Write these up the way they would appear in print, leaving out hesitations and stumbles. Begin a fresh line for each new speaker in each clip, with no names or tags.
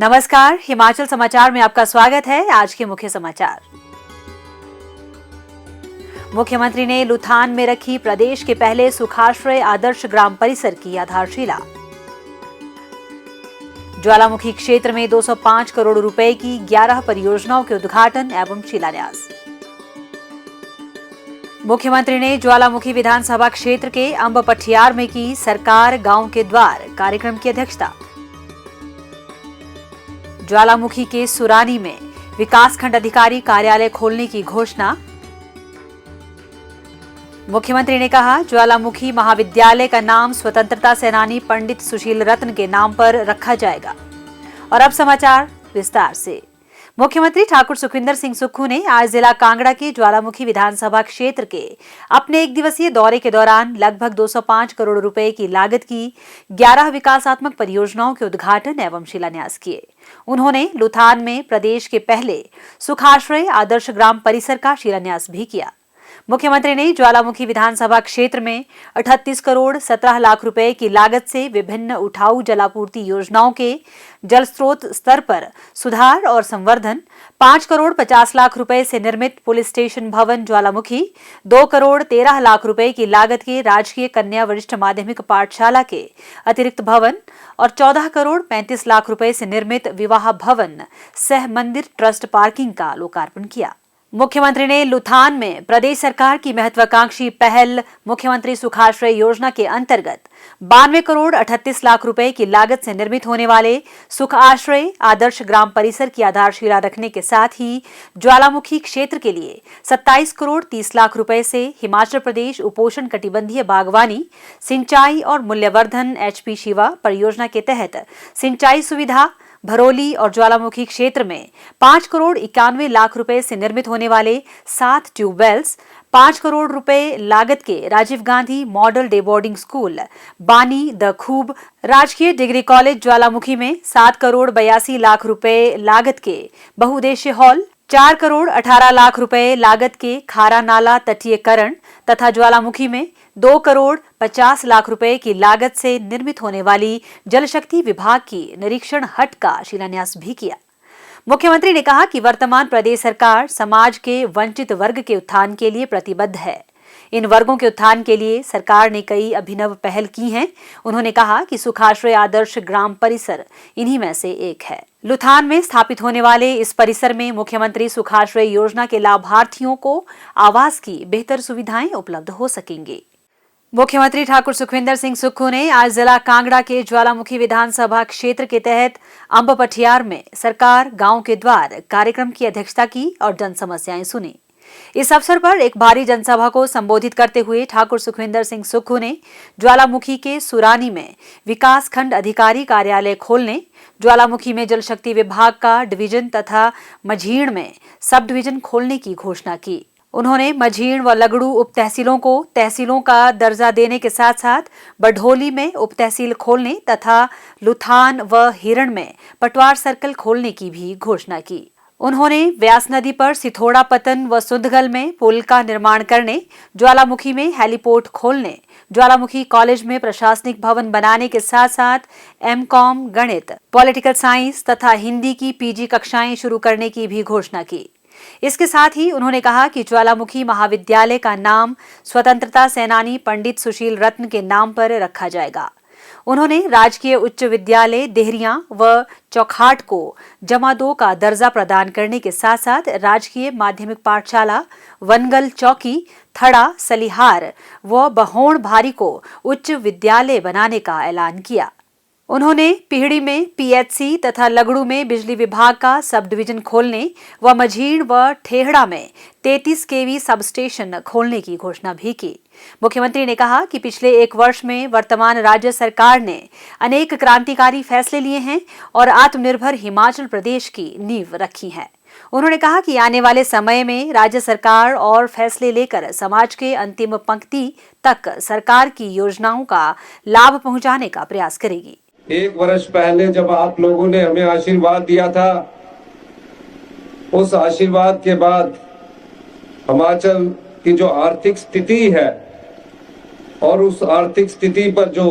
नमस्कार, हिमाचल समाचार में आपका स्वागत है। आज के मुख्य समाचार। मुख्यमंत्री ने लुथान में रखी प्रदेश के पहले सुखाश्रय आदर्श ग्राम परिसर की आधारशिला। ज्वालामुखी क्षेत्र में 205 करोड़ रुपए की 11 परियोजनाओं के उद्घाटन एवं शिलान्यास। मुख्यमंत्री ने ज्वालामुखी विधानसभा क्षेत्र के अंब पठियार में की सरकार गांव के द्वार कार्यक्रम की अध्यक्षता। ज्वालामुखी के सुरानी में विकासखंड अधिकारी कार्यालय खोलने की घोषणा। मुख्यमंत्री ने कहा, ज्वालामुखी महाविद्यालय का नाम स्वतंत्रता सेनानी पंडित सुशील रत्न के नाम पर रखा जाएगा। और अब समाचार विस्तार से। मुख्यमंत्री ठाकुर सुखविंदर सिंह सुक्खू ने आज जिला कांगड़ा के ज्वालामुखी विधानसभा क्षेत्र के अपने एक दिवसीय दौरे के दौरान लगभग 205 करोड़ रुपए की लागत की 11 विकासात्मक परियोजनाओं के उद्घाटन एवं शिलान्यास किए। उन्होंने लुथान में प्रदेश के पहले सुखाश्रय आदर्श ग्राम परिसर का शिलान्यास भी किया। मुख्यमंत्री ने ज्वालामुखी विधानसभा क्षेत्र में 38 करोड़ 17 लाख रुपए की लागत से विभिन्न उठाऊ जलापूर्ति योजनाओं के जल स्रोत स्तर पर सुधार और संवर्धन, 5 करोड़ 50 लाख रुपए से निर्मित पुलिस स्टेशन भवन ज्वालामुखी, 2 करोड़ 13 लाख रुपए की लागत के राजकीय कन्या वरिष्ठ माध्यमिक पाठशाला के अतिरिक्त भवन और 14 करोड़ 35 लाख रुपए से निर्मित विवाह भवन सह मंदिर ट्रस्ट पार्किंग का लोकार्पण किया। मुख्यमंत्री ने लुथान में प्रदेश सरकार की महत्वाकांक्षी पहल मुख्यमंत्री सुखाश्रय योजना के अंतर्गत 92 करोड़ 38 लाख रुपए की लागत से निर्मित होने वाले सुख आश्रय आदर्श ग्राम परिसर की आधारशिला रखने के साथ ही ज्वालामुखी क्षेत्र के लिए 27 करोड़ 30 लाख रुपए से हिमाचल प्रदेश उपोषण कटिबंधीय बागवानी, सिंचाई और मूल्यवर्धन HP शिवा परियोजना के तहत सिंचाई सुविधा भरोली और ज्वालामुखी क्षेत्र में 5 करोड़ 91 लाख रुपए से निर्मित होने वाले 7 ट्यूबवेल्स, 5 करोड़ रुपए लागत के Rajiv Gandhi model day boarding school बानी द खूब, राजकीय डिग्री कॉलेज ज्वालामुखी में 7 करोड़ 82 लाख रुपए लागत के बहुउद्देशीय हॉल, 4 करोड़ 18 लाख रुपए लागत के खारा नाला तटीयकरण तथा ज्वालामुखी में 2 करोड़ 50 लाख रुपए की लागत से निर्मित होने वाली जल शक्ति विभाग की निरीक्षण हट का शिलान्यास भी किया। मुख्यमंत्री ने कहा कि वर्तमान प्रदेश सरकार समाज के वंचित वर्ग के उत्थान के लिए प्रतिबद्ध है। इन वर्गों के उत्थान के लिए सरकार ने कई अभिनव पहल की हैं। उन्होंने कहा कि सुखाश्रय आदर्श ग्राम परिसर इन्हीं में से एक है। लुथान में स्थापित होने वाले इस परिसर में मुख्यमंत्री सुखाश्रय योजना के लाभार्थियों को आवास की बेहतर सुविधाएं उपलब्ध हो सकेंगी। मुख्यमंत्री ठाकुर सुखविंदर सिंह सुक्खू ने आज जिला कांगड़ा के ज्वालामुखी विधानसभा क्षेत्र के तहत अंब पठियार में सरकार गांव के द्वार कार्यक्रम की अध्यक्षता की और जन समस्याएं सुनी। इस अवसर पर एक भारी जनसभा को संबोधित करते हुए ठाकुर सुखविंदर सिंह सुक्खू ने ज्वालामुखी के सुरानी में विकासखंड अधिकारी कार्यालय खोलने, ज्वालामुखी में जल शक्ति विभाग का डिवीजन तथा मझीण में सब डिवीजन खोलने की घोषणा की। उन्होंने मझीण व लगड़ू उप तहसीलों को तहसीलों का दर्जा देने के साथ साथ बढोली में उप तहसील खोलने तथा लुथान व हिरण में पटवार सर्कल खोलने की भी घोषणा की। उन्होंने व्यास नदी पर सिथोड़ा पतन व सुंदगल में पुल का निर्माण करने, ज्वालामुखी में हेलीपोर्ट खोलने, ज्वालामुखी कॉलेज में प्रशासनिक भवन बनाने के साथ साथ MCOM गणित, पॉलिटिकल साइंस तथा हिंदी की PG कक्षाएं शुरू करने की भी घोषणा की। इसके साथ ही उन्होंने कहा कि ज्वालामुखी महाविद्यालय का नाम स्वतंत्रता सेनानी पंडित सुशील रत्न के नाम पर रखा जाएगा। उन्होंने राजकीय उच्च विद्यालय देहरियां व चौखाट को जमा 2 का दर्जा प्रदान करने के साथ साथ राजकीय माध्यमिक पाठशाला वनगल चौकी, थड़ा, सलिहार व बहोण भारी को उच्च विद्यालय बनाने का ऐलान किया। उन्होंने पीहड़ी में PHC तथा लगड़ू में बिजली विभाग का सब डिवीजन खोलने व मझीण व ठेहड़ा में 33 kV सब स्टेशन खोलने की घोषणा भी की। मुख्यमंत्री ने कहा कि पिछले 1 वर्ष में वर्तमान राज्य सरकार ने अनेक क्रांतिकारी फैसले लिए हैं और आत्मनिर्भर हिमाचल प्रदेश की नींव रखी है। उन्होंने कहा कि आने वाले समय में राज्य सरकार और फैसले लेकर समाज के अंतिम पंक्ति तक सरकार की योजनाओं का लाभ पहुंचाने का प्रयास करेगी।
1 वर्ष पहले जब आप लोगों ने हमें आशीर्वाद दिया था, उस आशीर्वाद के बाद हिमाचल की जो आर्थिक स्थिति है और उस आर्थिक स्थिति पर जो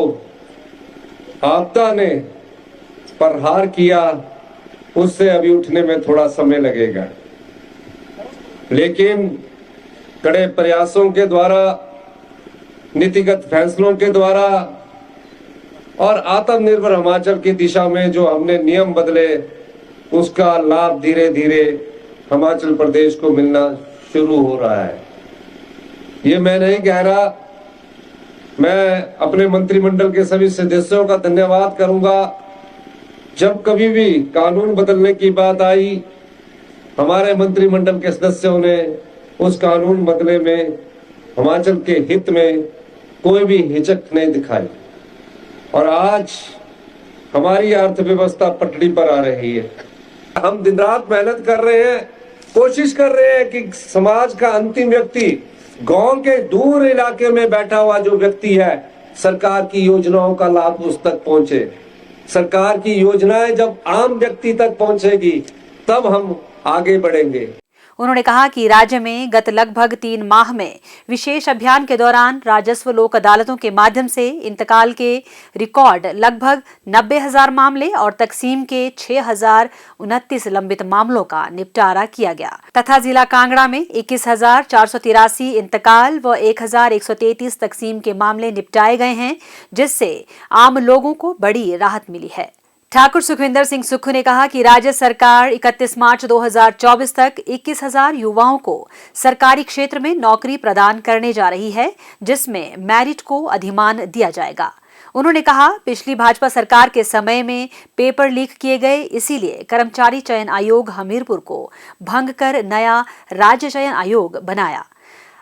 आपदा ने प्रहार किया, उससे अभी उठने में थोड़ा समय लगेगा, लेकिन कड़े प्रयासों के द्वारा, नीतिगत फैसलों के द्वारा और आत्मनिर्भर हिमाचल की दिशा में जो हमने नियम बदले, उसका लाभ धीरे धीरे हिमाचल प्रदेश को मिलना शुरू हो रहा है। ये मैं नहीं कह रहा, मैं अपने मंत्रिमंडल के सभी सदस्यों का धन्यवाद करूंगा। जब कभी भी कानून बदलने की बात आई, हमारे मंत्रिमंडल के सदस्यों ने उस कानून बदले में हिमाचल के हित में कोई भी हिचक नहीं दिखाई और आज हमारी अर्थव्यवस्था पटरी पर आ रही है। हम दिन रात मेहनत कर रहे हैं, कोशिश कर रहे हैं कि समाज का अंतिम व्यक्ति, गांव के दूर इलाके में बैठा हुआ जो व्यक्ति है, सरकार की योजनाओं का लाभ उस तक पहुंचे। सरकार की योजनाएं जब आम व्यक्ति तक पहुंचेगी तब हम आगे बढ़ेंगे।
उन्होंने कहा कि राज्य में गत लगभग 3 माह में विशेष अभियान के दौरान राजस्व लोक अदालतों के माध्यम से इंतकाल के रिकॉर्ड लगभग 90,000 मामले और तकसीम के 6,029 लंबित मामलों का निपटारा किया गया तथा जिला कांगड़ा में 21,483 इंतकाल व 1,133 तकसीम के मामले निपटाए गए हैं, जिससे आम लोगों को बड़ी राहत मिली है। ठाकुर सुखविंदर सिंह सुक्खू ने कहा कि राज्य सरकार 31 मार्च 2024 तक 21,000 युवाओं को सरकारी क्षेत्र में नौकरी प्रदान करने जा रही है, जिसमें मेरिट को अधिमान दिया जाएगा। उन्होंने कहा, पिछली भाजपा सरकार के समय में पेपर लीक किए गए, इसीलिए कर्मचारी चयन आयोग हमीरपुर को भंग कर नया राज्य चयन आयोग बनाया।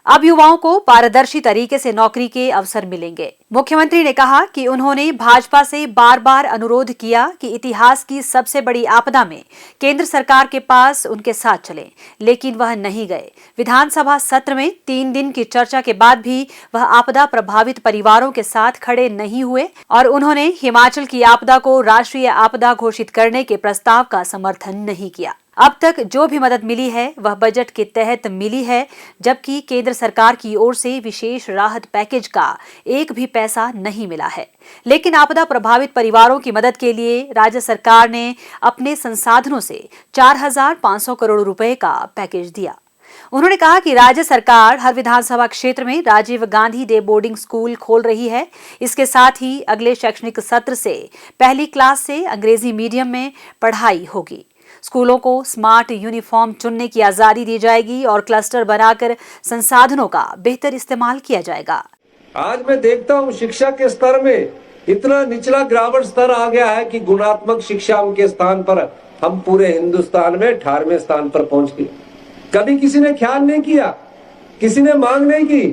अब युवाओं को पारदर्शी तरीके से नौकरी के अवसर मिलेंगे। मुख्यमंत्री ने कहा कि उन्होंने भाजपा से बार बार अनुरोध किया कि इतिहास की सबसे बड़ी आपदा में केंद्र सरकार के पास उनके साथ चलें, लेकिन वह नहीं गए। विधानसभा सत्र में 3 दिन की चर्चा के बाद भी वह आपदा प्रभावित परिवारों के साथ खड़े नहीं हुए और उन्होंने हिमाचल की आपदा को राष्ट्रीय आपदा घोषित करने के प्रस्ताव का समर्थन नहीं किया। अब तक जो भी मदद मिली है वह बजट के तहत मिली है, जबकि केंद्र सरकार की ओर से विशेष राहत पैकेज का एक भी पैसा नहीं मिला है। लेकिन आपदा प्रभावित परिवारों की मदद के लिए राज्य सरकार ने अपने संसाधनों से 4,500 करोड़ रुपए का पैकेज दिया। उन्होंने कहा कि राज्य सरकार हर विधानसभा क्षेत्र में Rajiv Gandhi day boarding school खोल रही है। इसके साथ ही अगले शैक्षणिक सत्र से पहली क्लास से अंग्रेजी मीडियम में पढ़ाई होगी। स्कूलों को स्मार्ट यूनिफॉर्म चुनने की आजादी दी जाएगी और क्लस्टर बनाकर संसाधनों का बेहतर इस्तेमाल किया जाएगा।
आज मैं देखता हूँ शिक्षा के स्तर में इतना निचला गिरावट स्तर आ गया है कि गुणात्मक शिक्षा के स्थान पर हम पूरे हिंदुस्तान में 18वें स्थान पर पहुंच गए। कभी किसी ने ख्याल नहीं किया, किसी ने मांग नहीं की।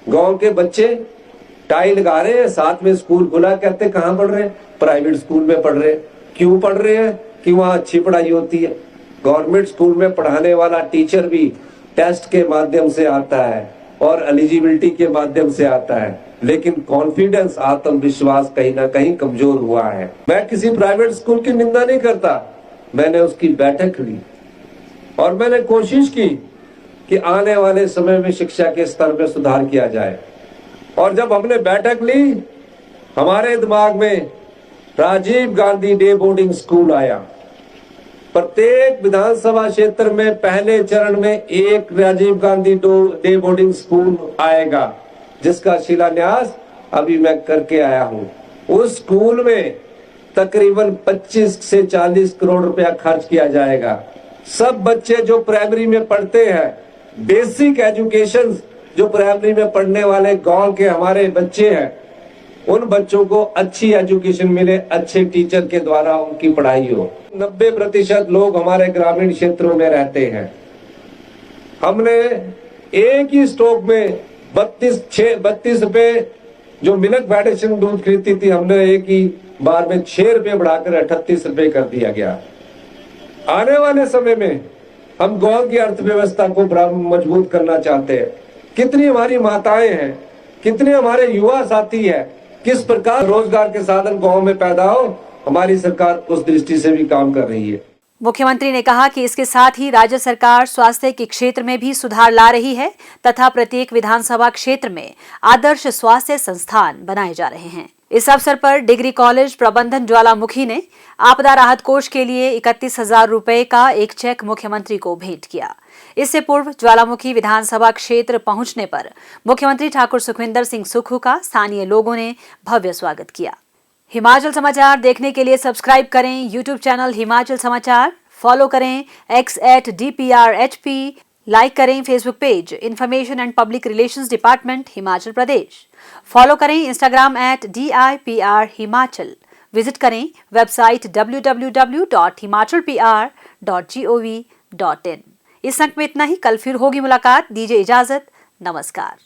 गांव के बच्चे टाई लगा रहे हैं, साथ में स्कूल खुला, कहते कहाँ पढ़ रहे हैं? प्राइवेट स्कूल में पढ़ रहे हैं। क्यों पढ़ रहे हैं? कि वहाँ अच्छी पढ़ाई होती है। गवर्नमेंट स्कूल में पढ़ाने वाला टीचर भी टेस्ट के माध्यम से आता है और एलिजिबिलिटी के माध्यम से आता है, लेकिन कॉन्फिडेंस, आत्मविश्वास कहीं ना कहीं कमजोर हुआ है। मैं किसी प्राइवेट स्कूल की निंदा नहीं करता, मैंने उसकी बैठक ली और मैंने कोशिश की कि आने वाले समय में शिक्षा के स्तर में सुधार किया जाए। और जब हमने बैठक ली, हमारे दिमाग में Rajiv Gandhi day boarding school आया। प्रत्येक विधानसभा क्षेत्र में पहले चरण में एक Rajiv Gandhi day boarding school आएगा, जिसका शिलान्यास अभी मैं करके आया हूं। उस स्कूल में तकरीबन 25 से 40 करोड़ रुपया खर्च किया जाएगा। सब बच्चे जो प्राइमरी में पढ़ते हैं, बेसिक एजुकेशन जो प्राइमरी में पढ़ने वाले गांव के हमारे बच्चे हैं, उन बच्चों को अच्छी एजुकेशन मिले, अच्छे टीचर के द्वारा उनकी पढ़ाई हो। 90% लोग हमारे ग्रामीण क्षेत्रों में रहते हैं। हमने एक ही स्टॉक में 32 रुपए जो मिल्क फेडरेशन दूध खरीदती थी, हमने एक ही बार में 6 रुपए बढ़ाकर 38 रुपए कर दिया गया। आने वाले समय में हम गांव की अर्थव्यवस्था को मजबूत करना चाहते हैं। कितनी हमारी माताएं हैं, कितने हमारे युवा साथी हैं, किस प्रकार रोजगार के साधन गांव में पैदा हो, हमारी सरकार उस दृष्टि से भी काम कर रही है।
मुख्यमंत्री ने कहा कि इसके साथ ही राज्य सरकार स्वास्थ्य के क्षेत्र में भी सुधार ला रही है तथा प्रत्येक विधानसभा क्षेत्र में आदर्श स्वास्थ्य संस्थान बनाए जा रहे हैं। इस अवसर पर डिग्री कॉलेज प्रबंधन ज्वालामुखी ने आपदा राहत कोष के लिए 31,000 रुपए का एक चेक मुख्यमंत्री को भेंट किया। इससे पूर्व ज्वालामुखी विधानसभा क्षेत्र पहुंचने पर मुख्यमंत्री ठाकुर सुखविंदर सिंह सुक्खू का स्थानीय लोगों ने भव्य स्वागत किया। हिमाचल समाचार देखने के लिए सब्सक्राइब करें यूट्यूब चैनल हिमाचल समाचार, फॉलो करें x@DPRHP, लाइक करें Facebook page information and public relations department Himachal Pradesh, follow करें इंस्टाग्राम @DIPR हिमाचल, विजिट करें वेबसाइट www.himachalpr.gov.in। इस अंक में इतना ही। कल फिर होगी मुलाकात। दीजिए इजाजत। नमस्कार।